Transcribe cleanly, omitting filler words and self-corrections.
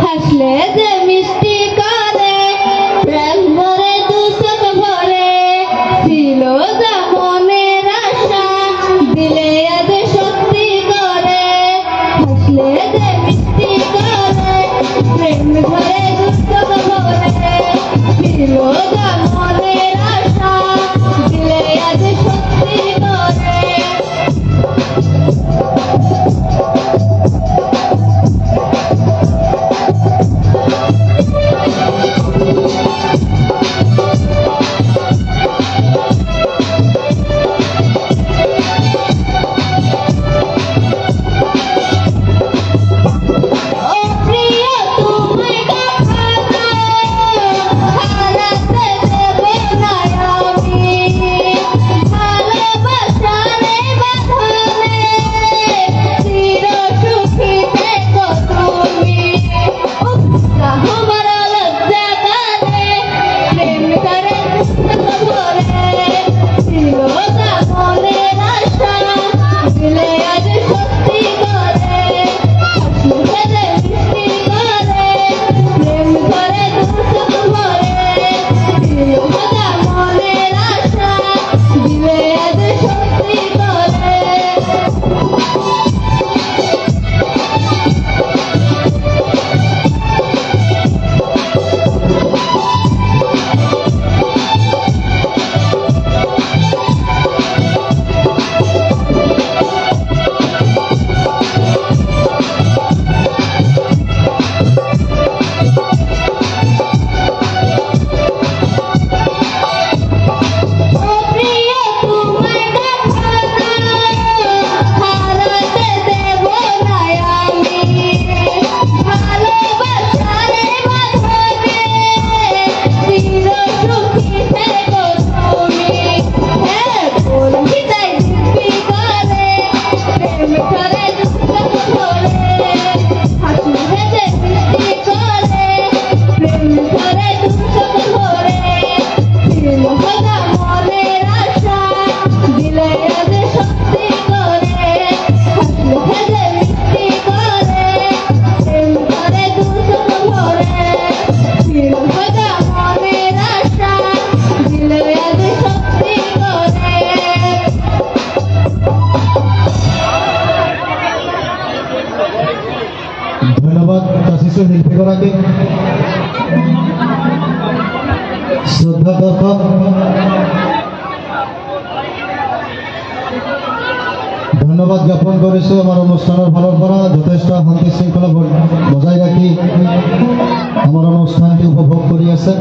হাসলে যে মিষ্টি করে প্রেম ভরে দু চোখ ভরে ছিল যা মনের আশা দিলে আজ সত্যি করে হাসলে যে মিষ্টি করে প্রেম ভরে দু চোখ ভরে ছিল যা মনের আশা দিলে আজ সত্যি করে ধন্যবাদ শিশু শিল্পী গৰাকী। শ্রদ্ধা দর্শক, ধন্যবাদ জ্ঞাপন কৰিছোঁ আমাৰ অনুষ্ঠানৰ ফালৰ পৰা যথেষ্ট শান্তি শৃংখলা বজাই ৰাখি আমাৰ অনুষ্ঠানটি উপভোগ কৰি আছে।